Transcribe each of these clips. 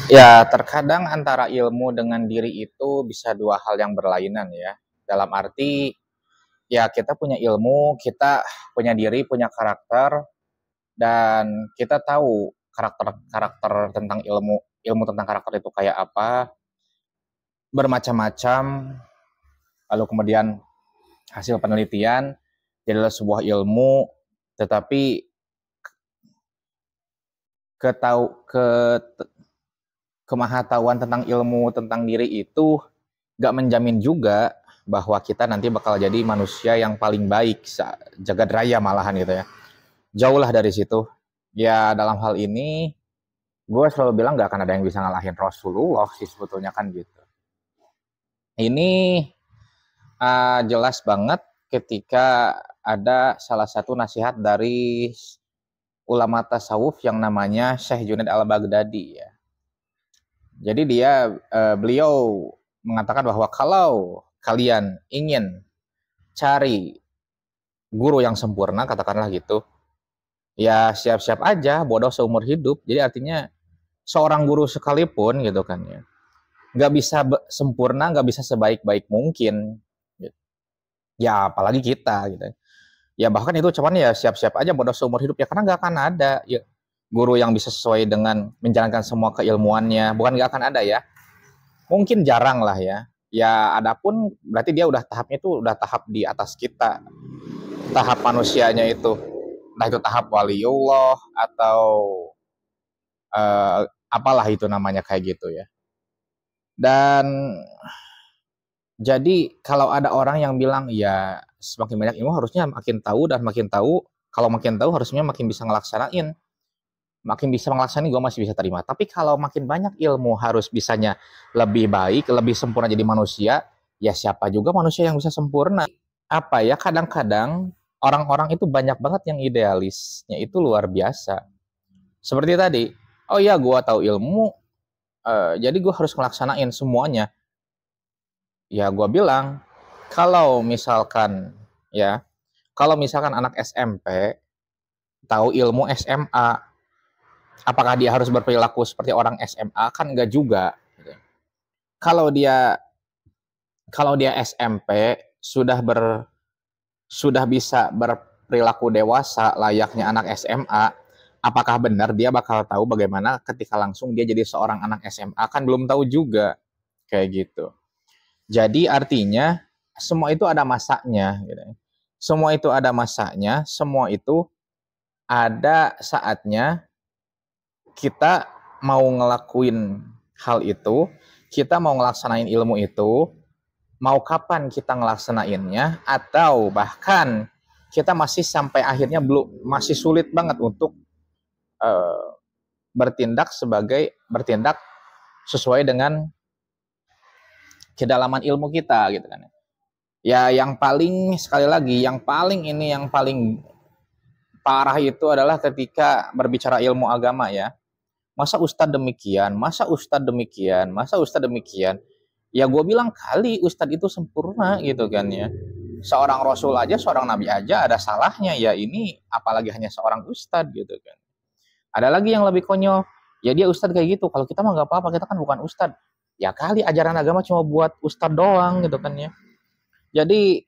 Ya, terkadang antara ilmu dengan diri itu bisa dua hal yang berlainan ya. Dalam arti, ya kita punya ilmu, kita punya diri, punya karakter, dan kita tahu karakter-karakter tentang ilmu, ilmu tentang karakter itu kayak apa, bermacam-macam, lalu kemudian hasil penelitian, jadilah sebuah ilmu, tetapi ketau ke kemahatauan tentang ilmu tentang diri itu gak menjamin juga bahwa kita nanti bakal jadi manusia yang paling baik jagat raya malahan gitu ya. Jauh lah dari situ. Ya dalam hal ini gue selalu bilang gak akan ada yang bisa ngalahin Rasulullah sih sebetulnya kan gitu. Ini jelas banget ketika ada salah satu nasihat dari ulama tasawuf yang namanya Syekh Junaid al-Baghdadi ya. Jadi beliau mengatakan bahwa kalau kalian ingin cari guru yang sempurna, katakanlah gitu, ya siap-siap aja bodoh seumur hidup. Jadi artinya seorang guru sekalipun gitu kan ya, nggak bisa sempurna, nggak bisa sebaik-baik mungkin. Gitu. Ya apalagi kita gitu. Ya bahkan itu cuman ya siap-siap aja bodoh seumur hidup ya karena nggak akan ada ya guru yang bisa sesuai dengan menjalankan semua keilmuannya. Bukan nggak akan ada ya, mungkin jarang lah ya. Ya adapun berarti dia udah tahapnya itu udah tahap di atas kita, tahap manusianya itu, entah itu tahap waliullah atau apalah itu namanya kayak gitu ya. Dan jadi kalau ada orang yang bilang ya semakin banyak ilmu harusnya makin tahu, dan makin tahu, kalau makin tahu harusnya makin bisa ngelaksanain, makin bisa ngelaksanain gue masih bisa terima. Tapi kalau makin banyak ilmu harus bisanya lebih baik, lebih sempurna jadi manusia, ya siapa juga manusia yang bisa sempurna. Apa ya, kadang-kadang orang-orang itu banyak banget yang idealisnya itu luar biasa. Seperti tadi, oh ya gue tahu ilmu, jadi gue harus ngelaksanain semuanya. Ya gue bilang, kalau misalkan ya, kalau misalkan anak SMP tahu ilmu SMA, apakah dia harus berperilaku seperti orang SMA? Kan enggak juga. Kalau dia SMP sudah bisa berperilaku dewasa layaknya anak SMA, apakah benar dia bakal tahu bagaimana ketika langsung dia jadi seorang anak SMA? Kan belum tahu juga kayak gitu. Jadi artinya semua itu ada masanya gitu. Semua itu ada masanya, semua itu ada saatnya kita mau ngelakuin hal itu, kita mau ngelaksanain ilmu itu, mau kapan kita ngelaksanainnya, atau bahkan kita masih sampai akhirnya belum, masih sulit banget untuk uh, bertindak sesuai dengan kedalaman ilmu kita gitu kan. Ya yang paling sekali lagi, yang paling parah itu adalah ketika berbicara ilmu agama ya. Masa ustadz demikian, masa ustadz demikian, masa ustadz demikian. Ya gue bilang kali ustadz itu sempurna gitu kan ya. Seorang rasul aja, seorang nabi aja ada salahnya, ya ini apalagi hanya seorang ustadz gitu kan. Ada lagi yang lebih konyol, ya dia ustadz kayak gitu, kalau kita mah nggak apa-apa, kita kan bukan ustadz. Ya kali ajaran agama cuma buat ustadz doang gitu kan ya. Jadi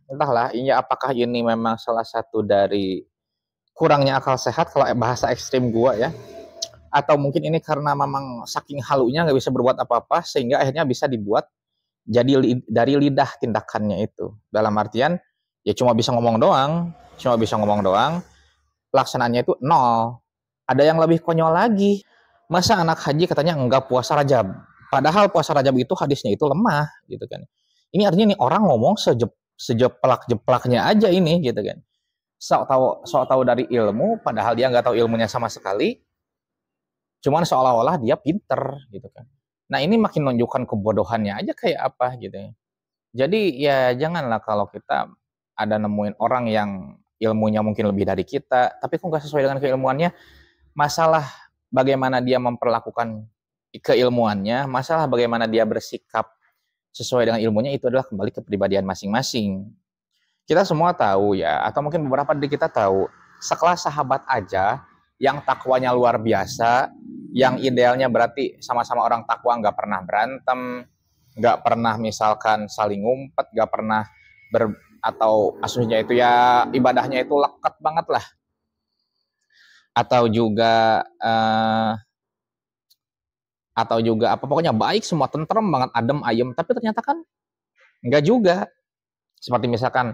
entahlah ini apakah ini memang salah satu dari kurangnya akal sehat kalau bahasa ekstrim gua ya, atau mungkin ini karena memang saking halunya nggak bisa berbuat apa-apa sehingga akhirnya bisa dibuat jadi dari lidah tindakannya itu, dalam artian ya cuma bisa ngomong doang, pelaksananya itu nol. Ada yang lebih konyol lagi, masa anak haji katanya enggak puasa Rajab, padahal puasa Rajab itu hadisnya itu lemah gitu kan. Ini artinya nih orang ngomong sejeplak-jeplaknya aja ini gitu kan, sok tahu dari ilmu padahal dia nggak tahu ilmunya sama sekali, cuman seolah-olah dia pinter gitu kan. Nah ini makin menunjukkan kebodohannya aja kayak apa gitu ya. Jadi ya janganlah kalau kita ada nemuin orang yang ilmunya mungkin lebih dari kita tapi kok nggak sesuai dengan keilmuannya, masalah bagaimana dia memperlakukan keilmuannya, masalah bagaimana dia bersikap sesuai dengan ilmunya, itu adalah kembali ke kepribadian masing-masing. Kita semua tahu ya, atau mungkin beberapa dari kita tahu, sekelas sahabat aja yang takwanya luar biasa, Yang idealnya berarti sama-sama orang takwa, nggak pernah berantem, nggak pernah misalkan saling ngumpet, nggak pernah atau aslinya itu ya ibadahnya itu lekat banget lah, atau juga apa, pokoknya baik semua, tentrem banget, adem ayem, tapi ternyata kan nggak juga. Seperti misalkan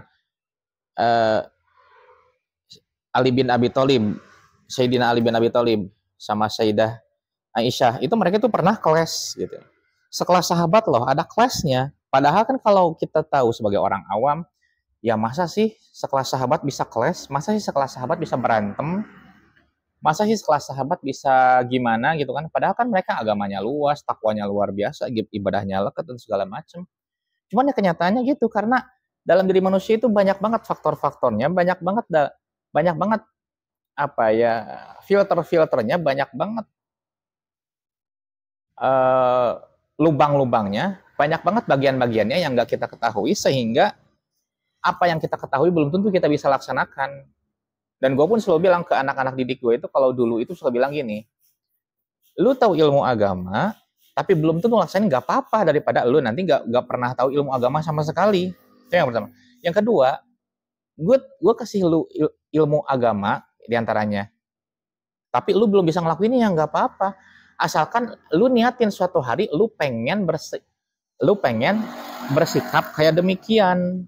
Ali bin Abi Thalib, Sayyidina Ali bin Abi Thalib sama Sayyidah Aisyah, itu mereka tuh pernah kelas gitu. Sekelas sahabat loh, ada kelasnya. Padahal kan kalau kita tahu sebagai orang awam, ya masa sih sekelas sahabat bisa kelas? Masa sih sekelas sahabat bisa berantem? Masa sih sekelas sahabat bisa gimana gitu kan? Padahal kan mereka agamanya luas, takwanya luar biasa, ibadahnya lekat dan segala macam. Cuman ya kenyataannya gitu, karena dalam diri manusia itu banyak banget faktor-faktornya, banyak banget apa ya, filter-filternya, banyak banget lubang-lubangnya, banyak banget bagian-bagiannya yang nggak kita ketahui, sehingga apa yang kita ketahui belum tentu kita bisa laksanakan. Dan gue pun selalu bilang ke anak-anak didik gue itu, kalau dulu itu selalu bilang gini, lu tahu ilmu agama, tapi belum tentu laksanain, nggak apa-apa, daripada lu nanti nggak pernah tahu ilmu agama sama sekali. Itu yang pertama. Yang kedua, gue kasih lu ilmu agama diantaranya, tapi lu belum bisa ngelakuinnya, ya nggak apa-apa. Asalkan lu niatin suatu hari lu pengen bersikap kayak demikian.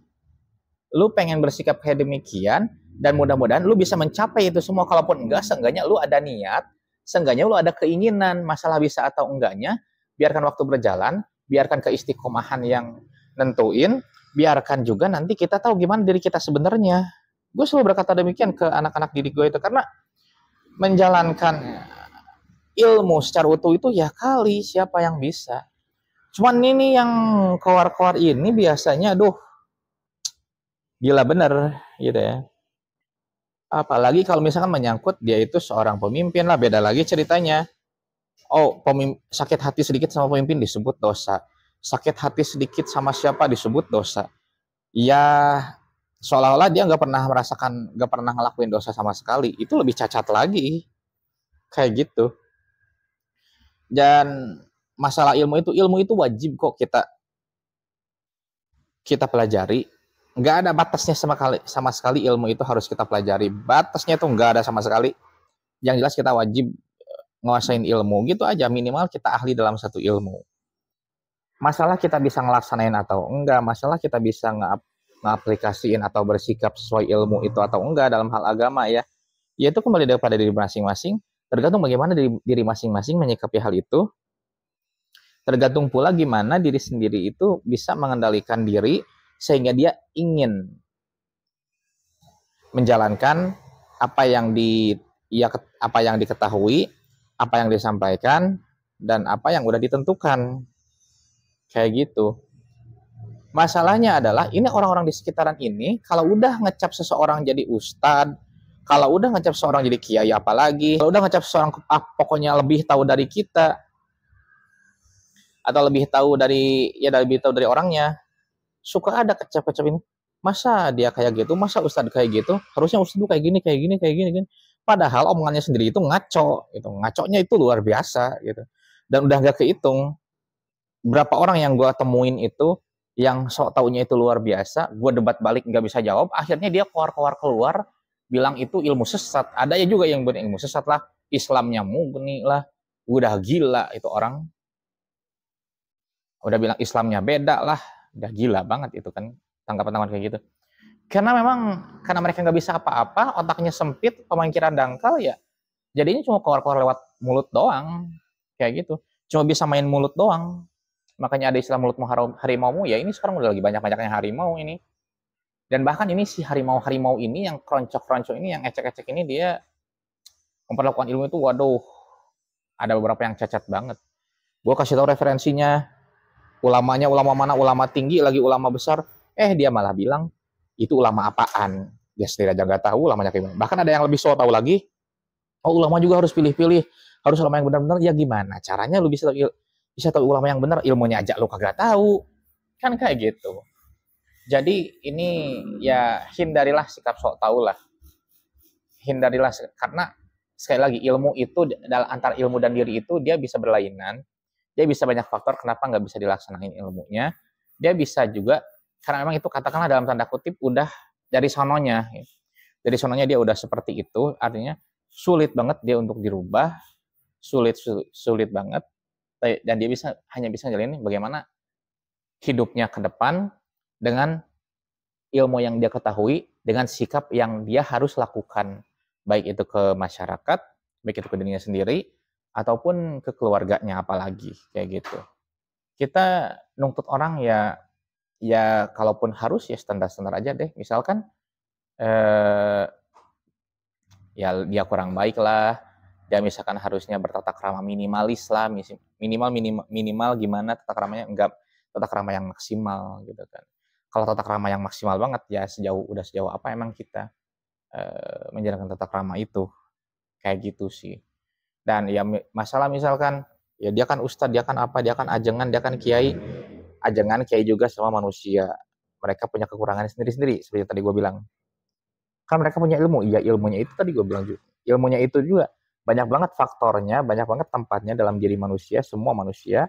Lu pengen bersikap kayak demikian, dan mudah-mudahan lu bisa mencapai itu semua. Kalaupun enggak, seenggaknya lu ada niat, seenggaknya lu ada keinginan. Masalah bisa atau enggaknya, biarkan waktu berjalan, biarkan keistiqomahan yang nentuin, biarkan juga nanti kita tahu gimana diri kita sebenarnya. Gue selalu berkata demikian ke anak-anak didik gue itu, karena menjalankan ilmu secara utuh itu ya kali siapa yang bisa. Cuman ini yang keluar-keluar ini biasanya, aduh, gila bener gitu ya. Apalagi kalau misalkan menyangkut dia itu seorang pemimpin lah, beda lagi ceritanya. Oh, sakit hati sedikit sama pemimpin disebut dosa. Sakit hati sedikit sama siapa disebut dosa. Ya, seolah-olah dia nggak pernah ngelakuin dosa sama sekali. Itu lebih cacat lagi. Kayak gitu. Dan masalah ilmu itu wajib kok kita pelajari. Nggak ada batasnya sama sekali, ilmu itu harus kita pelajari. Batasnya tuh nggak ada sama sekali. Yang jelas kita wajib nguasain ilmu, gitu aja. Minimal kita ahli dalam satu ilmu. Masalah kita bisa ngelaksanain atau enggak, masalah kita bisa ngaplikasiin atau bersikap sesuai ilmu itu atau enggak dalam hal agama ya. Ya itu kembali daripada diri masing-masing. Tergantung bagaimana diri masing-masing menyikapi hal itu. Tergantung pula gimana diri sendiri itu bisa mengendalikan diri sehingga dia ingin menjalankan apa yang diketahui, apa yang disampaikan, dan apa yang udah ditentukan. Kayak gitu. Masalahnya adalah ini orang-orang di sekitaran ini kalau udah ngecap seseorang jadi ustadz, kalau udah ngecap seseorang jadi kiai, apalagi kalau udah ngecap seseorang pokoknya lebih tahu dari kita, atau lebih tahu dari orangnya, suka ada kecap-kecap ini. Masa dia kayak gitu, masa ustadz kayak gitu, harusnya ustadz tuh kayak gini. Padahal omongannya sendiri itu ngaco, gitu. Ngaconya itu luar biasa gitu. Dan udah gak kehitung berapa orang yang gue temuin itu yang sok taunya itu luar biasa, gue debat balik nggak bisa jawab, akhirnya dia keluar bilang itu ilmu sesat. Ada ya juga yang berilmu sesat lah, Islamnya murni lah, udah gila itu orang, udah bilang Islamnya beda lah, udah gila banget itu kan tanggapan kayak gitu. Karena mereka nggak bisa apa-apa, otaknya sempit, pemikiran dangkal ya, jadinya cuma keluar lewat mulut doang, kayak gitu, cuma bisa main mulut doang. Makanya ada istilah mulutmu harimaumu, ya ini sekarang udah lagi banyak-banyaknya harimau ini. Dan bahkan ini si harimau ini yang keroncok ini, yang ecek-ecek ini, dia memperlakukan ilmu itu, waduh, ada beberapa yang cacat banget. Gue kasih tahu referensinya, ulamanya ulama mana, ulama tinggi lagi, ulama besar, dia malah bilang itu ulama apaan, dia sendiri aja nggak tahu ulamanya kayak gimana. Bahkan ada yang lebih so tahu lagi, ulama juga harus pilih-pilih, harus ulama yang benar-benar. Ya gimana caranya lu bisa tahu ulama yang benar, ilmunya aja lu kagak tahu, kan kayak gitu. Jadi ini ya hindarilah sikap sok tahu lah, hindarilah, karena sekali lagi ilmu itu dalam antara ilmu dan diri itu dia bisa berlainan, dia bisa banyak faktor kenapa nggak bisa dilaksanain ilmunya, dia bisa juga karena memang itu katakanlah dalam tanda kutip udah dari sononya, dari sononya dia udah seperti itu, artinya sulit banget dia untuk dirubah, sulit banget, dan dia hanya bisa jalanin bagaimana hidupnya ke depan dengan ilmu yang dia ketahui, dengan sikap yang dia harus lakukan, baik itu ke masyarakat, baik itu ke dirinya sendiri, ataupun ke keluarganya apalagi, kayak gitu. Kita nuntut orang ya, ya kalaupun harus ya standar-standar aja deh. Misalkan eh, ya dia kurang baik lah, dia misalkan harusnya bertata krama minimalis lah, minimal gimana tata kramanya, enggak tata krama yang maksimal gitu kan. Kalau tata krama yang maksimal banget ya udah sejauh apa emang kita menjalankan tata krama itu, kayak gitu sih. Dan ya masalah misalkan ya dia kan ustadz, dia kan apa, dia kan ajengan, dia kan kiai, ajengan kiai juga sama manusia, mereka punya kekurangan sendiri-sendiri seperti tadi gue bilang. Kan mereka punya ilmu, iya ilmunya itu tadi gue bilang juga, ilmunya itu juga banyak banget faktornya, banyak banget tempatnya dalam diri manusia, semua manusia,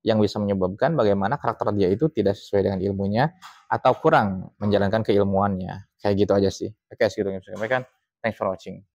yang bisa menyebabkan bagaimana karakter dia itu tidak sesuai dengan ilmunya atau kurang menjalankan keilmuannya, kayak gitu aja sih. Oke, segitu yang bisa saya sampaikan. Thanks for watching.